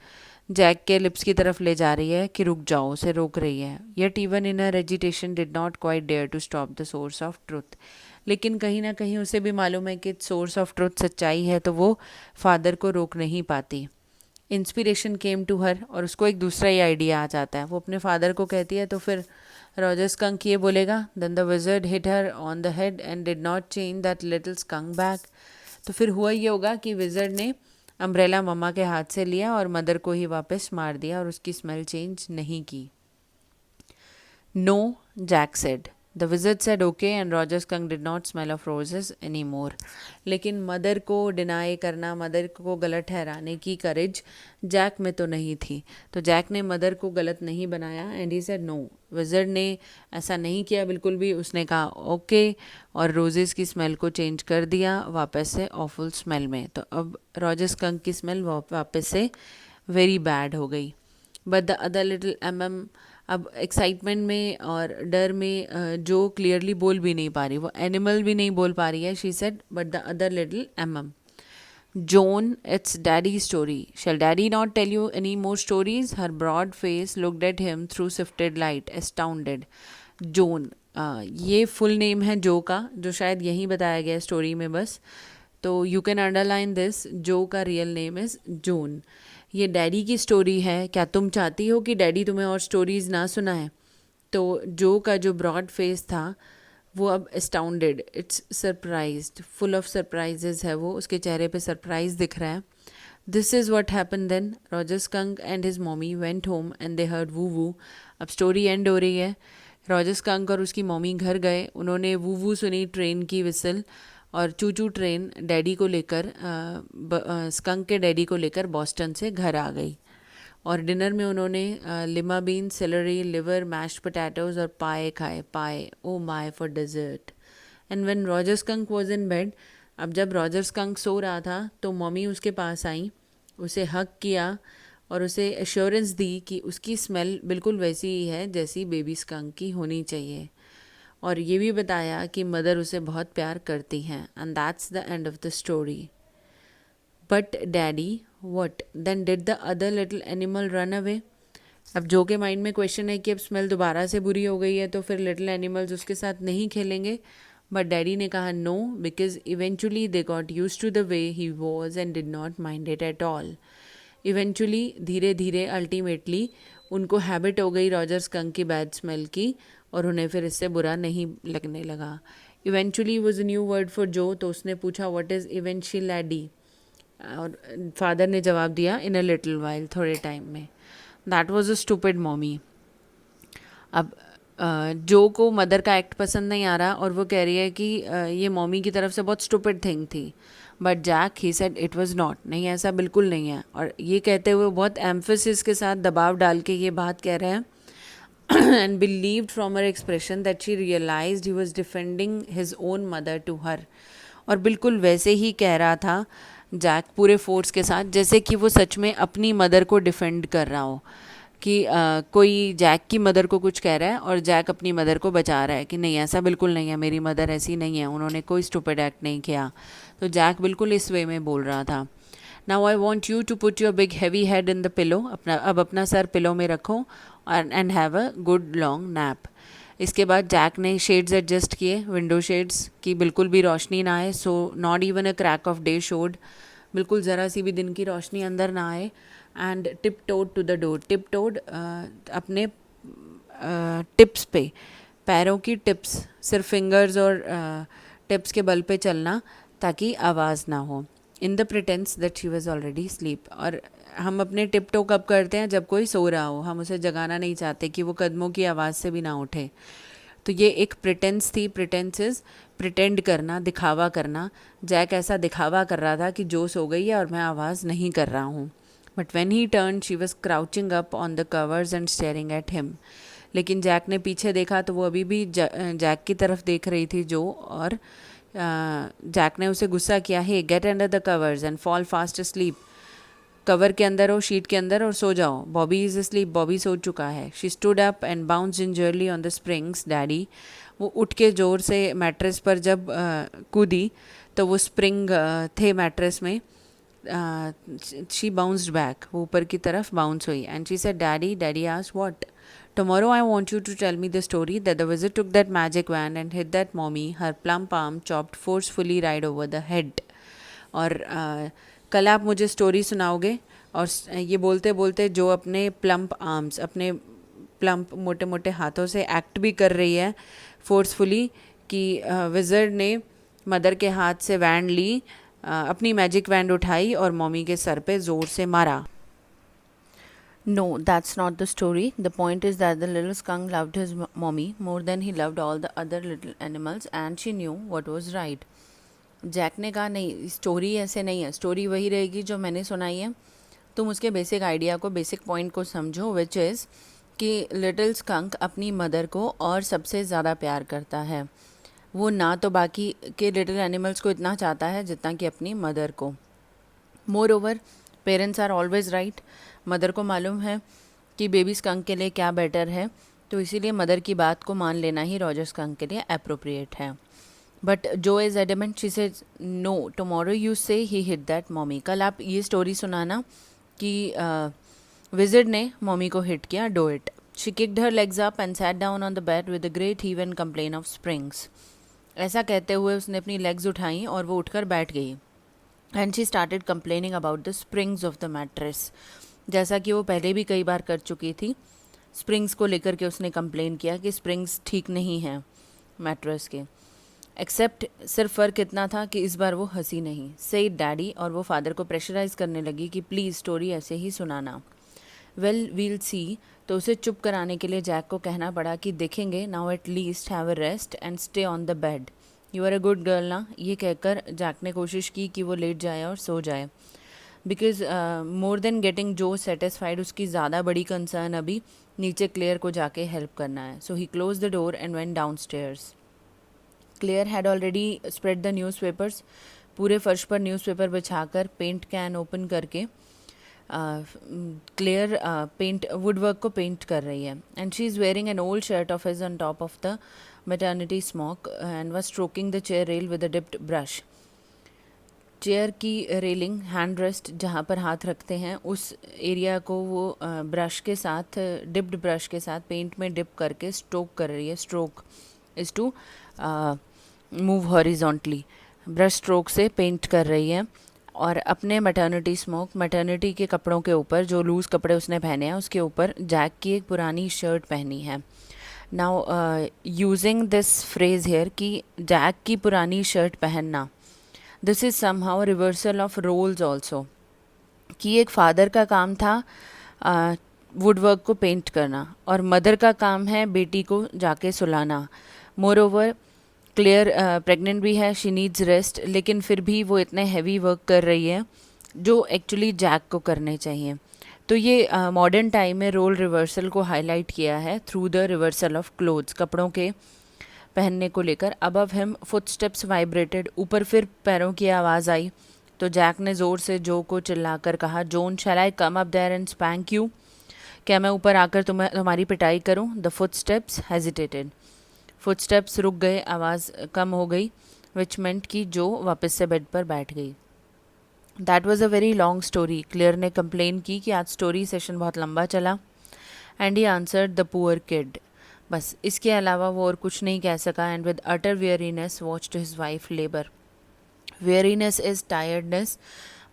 जैक के लिप्स की तरफ ले जा रही है कि रुक जाओ, उसे रोक रही है। Yet even in her agitation did not quite dare to stop the source of truth. लेकिन कहीं ना कहीं उसे भी मालूम है कि सोर्स ऑफ ट्रुथ सच्चाई है, तो वो फादर को रोक नहीं पाती। इंस्पिरेशन केम टू हर, और उसको एक दूसरा ही आइडिया आ जाता है। वो अपने फादर को कहती है, तो फिर रॉजर स्कंक ये बोलेगा, then the wizard hit her on the head and did not change that little skunk back. तो फिर हुआ ये होगा कि विज़र्ड ने अम्ब्रेला मम्मा के हाथ से लिया और मदर को ही वापस मार दिया, और उसकी स्मेल चेंज नहीं की। No, Jack said. The wizard said okay and Roger Skunk did not smell of roses any more. लेकिन मदर को डिनाई करना, मदर को गलत ठहराने की करेज जैक में तो नहीं थी। तो जैक ने मदर को गलत नहीं बनाया and he said no. Wizard ने ऐसा नहीं किया बिल्कुल भी, उसने कहा ओके और रोजेस की स्मेल को चेंज कर दिया वापस से ऑफुल स्मेल में। तो अब रॉजर स्कंक की स्मेल वापस से वेरी बैड हो गई। बट द अदर लिटिल अब एक्साइटमेंट में और डर में जो क्लियरली बोल भी नहीं पा रही, वो एनिमल भी नहीं बोल पा रही है। She said, but the other little Joan, it's daddy's story. Shall daddy not tell you any more stories? Her broad face looked at him through sifted light, astounded. Zone, ये फुल नेम है जो का, जो शायद यहीं बताया गया story में बस। तो यू कैन अंडरलाइन दिस, जो का रियल नेम इज़ जोन। ये डैडी की स्टोरी है, क्या तुम चाहती हो कि डैडी तुम्हें और स्टोरीज़ ना सुनाए? तो जो का जो ब्रॉड फेस था वो अब astounded, it's surprised, full of surprises है वो, उसके चेहरे पे सरप्राइज दिख रहा है. This is what happen then. Roger Skunk and his mommy went home and they heard woo woo. अब स्टोरी एंड हो रही है. रॉजर स्कंक और उसकी मॉमी घर गए, उन्होंने वू वू सुनी, ट्रेन की विसल, और चू चू ट्रेन डैडी को लेकर स्कंक के डैडी को लेकर बॉस्टन से घर आ गई. और डिनर में उन्होंने lima bean, celery, liver, mashed potatoes और पाए खाए. Pie, oh my, for dessert. And when Roger Skunk was in bed, अब जब रॉजर स्कंक सो रहा था तो मम्मी उसके पास आई, उसे हग किया और उसे एश्योरेंस दी कि उसकी स्मेल बिल्कुल वैसी ही है जैसी बेबी स्कंक की होनी चाहिए. और ये भी बताया कि मदर उसे बहुत प्यार करती हैं. And that's the end of the story. But daddy, what then did the other little animal run away. अब जो के माइंड में क्वेश्चन है कि अब स्मेल दोबारा से बुरी हो गई है तो फिर लिटिल एनिमल्स उसके साथ नहीं खेलेंगे. बट डैडी ने कहा no, because eventually they got use to the way he was and did not mind it at all. Eventually, धीरे धीरे, अल्टीमेटली उनको हैबिट हो गई रॉजर स्कंक की बैड स्मेल की और उन्हें फिर इससे बुरा नहीं लगने लगा. Eventually was a new word for Jo, तो उसने पूछा व्हाट इज़ इवेंचुअलिटी, और फादर ने जवाब दिया इन अ लिटिल वाइल, थोड़े टाइम में. That was a stupid mommy. अब जो को मदर का एक्ट पसंद नहीं आ रहा और वो कह रही है कि ये मॉमी की तरफ से बहुत स्टूपिड थिंग थी. But Jack, he said it was not, नहीं ऐसा बिल्कुल नहीं है. और ये कहते हुए बहुत एम्फेसिस के साथ दबाव डाल के ये बात कह रहे हैं. And believed from her expression that she realized he was defending his own mother to her. और बिल्कुल वैसे ही कह रहा था जैक, पूरे फोर्स के साथ, जैसे कि वो सच में अपनी मदर को डिफेंड कर रहा हो. कि कोई जैक की मदर को कुछ कह रहा है और जैक अपनी मदर को बचा रहा है कि नहीं ऐसा बिल्कुल नहीं है, मेरी मदर ऐसी नहीं है, उन्होंने कोई स्टूपिड एक्ट नहीं किया. तो जैक बिल्कुल इस वे में बोल रहा था. Now I want you to put your big heavy head in the pillow. अब अपना सर पिलो में रखो and have a good long nap. इसके बाद जैक ने शेड्स एडजस्ट किए, विंडो शेड्स की बिल्कुल भी रोशनी ना आए. So not even a crack of day showed, बिल्कुल ज़रा सी भी दिन की रोशनी अंदर ना आए. And tiptoed to the door. Tiptoed अपने टिप्स पे, पैरों की टिप्स, सिर्फ फिंगर्स और टिप्स के बल पे चलना ताकि आवाज़ ना हो. In the pretence that she was already sleep. और हम अपने टिप टो कब करते हैं, जब कोई सो रहा हो, हम उसे जगाना नहीं चाहते कि वो कदमों की आवाज़ से भी ना उठे. तो ये एक प्रिटेंस थी. प्रिटेंसेस, प्रिटेंड करना, दिखावा करना. जैक ऐसा दिखावा कर रहा था कि जो सो गई है और मैं आवाज़ नहीं कर रहा हूँ. But when he turn she was crouching up on the covers and staring at him. लेकिन जैक ने पीछे देखा तो वो अभी भी जैक की तरफ देख रही थी जो. और जैक ने उसे गुस्सा किया, hey get under the covers and fall fast sleep. Cover के अंदर हो, शीट के अंदर, और सो जाओ. बॉबी इज स्लीप, बॉबी सो चुका है. She stood up and bounced gingerly on the springs. Daddy, वो उठ के ज़ोर से मैट्रेस पर जब कूदी तो वो स्प्रिंग थे मैट्रेस में. शी बाउंस्ड बैक, वो ऊपर की तरफ बाउंस हुई. And she said daddy. Daddy asked what. Tomorrow I want you to tell me the story that the wizard took that magic wand and hit that mommy, her plum palm chopped forcefully right over the head. और कल आप मुझे story सुनाओगे. और ये बोलते बोलते जो अपने प्लम्प आर्म्स, अपने प्लम्प मोटे मोटे हाथों से एक्ट भी कर रही है फोर्सफुली कि विज़र्ड ने मदर के हाथ से वैंड ली, अपनी मैजिक वैंड उठाई और मॉमी के सर पे ज़ोर से मारा. No, that's not the story. The point is that the little skunk loved his mommy more than he loved all the other little animals and she knew what was right. Jack ने कहा नहीं, story ऐसे नहीं है, story वही रहेगी जो मैंने सुनाई है. तुम उसके बेसिक आइडिया को, बेसिक पॉइंट को समझो, विच इज़ कि लिटिल स्कंक अपनी मदर को और सबसे ज़्यादा प्यार करता है. वो ना तो बाकी के लिटिल एनिमल्स को इतना चाहता है जितना कि अपनी मदर को. Moreover, parents are always right. Mother को मालूम है कि बेबी स्कंक के लिए क्या बेटर है, तो इसीलिए मदर की बात को मान लेना ही रॉजर स्कंक के लिए अप्रोप्रिएट है. But Jo is adamant, she says no, tomorrow you say he hit that mommy. कल आप ये स्टोरी सुनाना कि विज़र्ड ने मॉमी को हिट किया. Do it. She kicked her legs up and sat down on the bed with a great heave and complain of springs. ऐसा कहते हुए उसने अपनी लेग्स उठाई और वो उठकर बैठ गई. And she started complaining about the springs of the mattress, जैसा कि वो पहले भी कई बार कर चुकी थी. स्प्रिंग्स को लेकर के उसने कंप्लेन किया कि स्प्रिंग्स ठीक नहीं हैं मैट्रेस के। एक्सेप्ट सिर्फ फ़र्क इतना था कि इस बार वो हंसी नहीं, सेड डैडी, और वो फादर को प्रेशराइज़ करने लगी कि प्लीज़ स्टोरी ऐसे ही सुनाना। वेल वील सी, तो उसे चुप कराने के लिए जैक को कहना पड़ा कि देखेंगे, now at least have a rest and stay on the bed, you are a good girl ना। ये कहकर जैक ने कोशिश की कि वो लेट जाए और सो जाए, बिकॉज मोर देन गेटिंग जो सेटिस्फाइड, उसकी ज़्यादा बड़ी कंसर्न अभी नीचे क्लेयर को जाके हेल्प करना है। So he close the door and went downstairs. Clare had already spread the newspapers, पूरे फर्श पर न्यूज़पेपर बिछाकर पेंट कैन ओपन करके क्लेयर पेंट वुडवर्क को पेंट कर रही है। And she is wearing an old shirt of his on top of the maternity smock and was stroking the chair rail with a dipped brush. Chair की railing, hand rest जहाँ पर हाथ रखते हैं, उस एरिया को वो ब्रश के साथ, डिप्ड ब्रश के साथ पेंट में डिप करके स्ट्रोक कर रही है। Stroke is to move horizontally, brush stroke से पेंट कर रही है। और अपने मैटर्निटी स्मोक, मैटर्निटी के कपड़ों के ऊपर, जो लूज़ कपड़े उसने पहने हैं, उसके ऊपर जैक की एक पुरानी शर्ट पहनी है। Now using this phrase here कि जैक की पुरानी शर्ट पहनना, this is somehow reversal of roles also, कि एक फादर का काम था वुडवर्क को पेंट करना और मदर का काम है बेटी को जाके सुलाना। मोर ओवर क्लियर प्रेग्नेंट भी है, शी नीड्स रेस्ट, लेकिन फिर भी वो इतने हैवी वर्क कर रही है जो एक्चुअली जैक को करने चाहिए। तो ये मॉडर्न टाइम में रोल रिवर्सल को हाईलाइट किया है through the reversal of clothes, कपड़ों के पहनने को लेकर। अबव हिम फुटस्टेप्स वाइब्रेटेड, ऊपर फिर पैरों की आवाज़ आई तो जैक ने ज़ोर से जो को चिल्लाकर कहा, Joan shall I come up there and spank you, क्या मैं ऊपर आकर तुम्हारी पिटाई करूं? द फुटस्टेप्स हेजिटेटेड, फुटस्टेप्स रुक गए, आवाज़ कम हो गई, विच मेंट कि जो वापस से बेड पर बैठ गई। That was a very long story. Clare ने कंप्लेन की कि आज स्टोरी सेशन बहुत लंबा चला। And he answered the poor kid, बस इसके अलावा वो और कुछ नहीं कह सका। And with utter weariness watched his wife labour. Weariness is tiredness,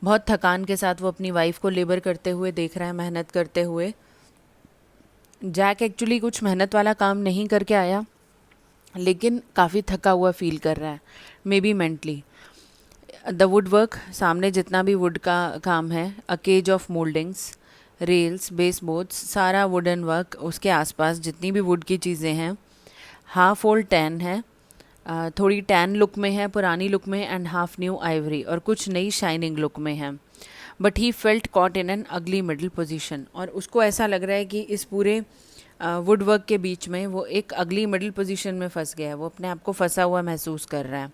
बहुत थकान के साथ वो अपनी वाइफ को लेबर करते हुए देख रहा है, मेहनत करते हुए। जैक एक्चुअली कुछ मेहनत वाला काम नहीं करके आया, लेकिन काफ़ी थका हुआ फील कर रहा है, maybe mentally. The wood work, सामने जितना भी वुड का काम है, a cage of mouldings, rails, base boards, सारा वुडन वर्क, उसके आसपास जितनी भी वुड की चीज़ें हैं, हाफ ओल्ड टैन है, थोड़ी टैन लुक में है, पुरानी लुक में, एंड हाफ न्यू आइवरी, और कुछ नई शाइनिंग लुक में है। But he felt caught in an अगली मिडल पोजीशन, और उसको ऐसा लग रहा है कि इस पूरे वुड वर्क के बीच में वो एक अगली मिडल पोजीशन में फंस गया है, वो अपने आप को फंसा हुआ महसूस कर रहा है।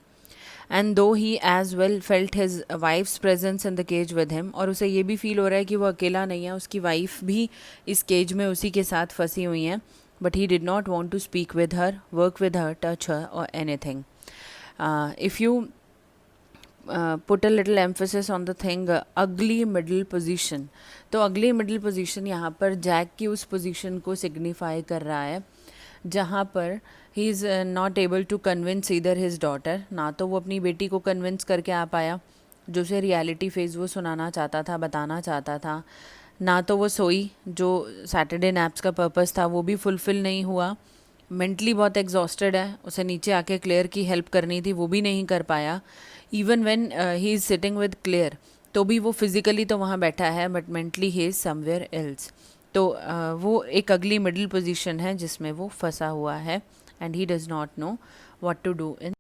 And though he as well felt his wife's presence in the cage with him, और उसे ये भी फील हो रहा है कि वो अकेला नहीं है, उसकी वाइफ भी इस केज में उसी के साथ फंसी हुई हैं। But he did not want to speak with her, work with her, touch her और anything. If you put a little emphasis on the thing ugly middle position, तो अगली मिडल पोजीशन यहाँ पर जैक की उस position को signify कर रहा है जहाँ पर he is not able to convince either his daughter, ना तो वो अपनी बेटी को कन्विंस करके आ पाया, जो उसे रियलिटी फेज वो सुनाना चाहता था, बताना चाहता था, ना तो वो सोई, जो सैटरडे नैप्स का पर्पस था वो भी फुलफ़िल नहीं हुआ। मेंटली बहुत एग्जॉस्टेड है, उसे नीचे आके क्लियर की हेल्प करनी थी, वो भी नहीं कर पाया। Even when he is sitting with clear, तो भी वो फिज़िकली तो वहाँ बैठा है, but mentally he is somewhere else. तो वो एक अगली मिडिल पोजीशन है जिसमें वो फंसा हुआ है, and he does not know what to do in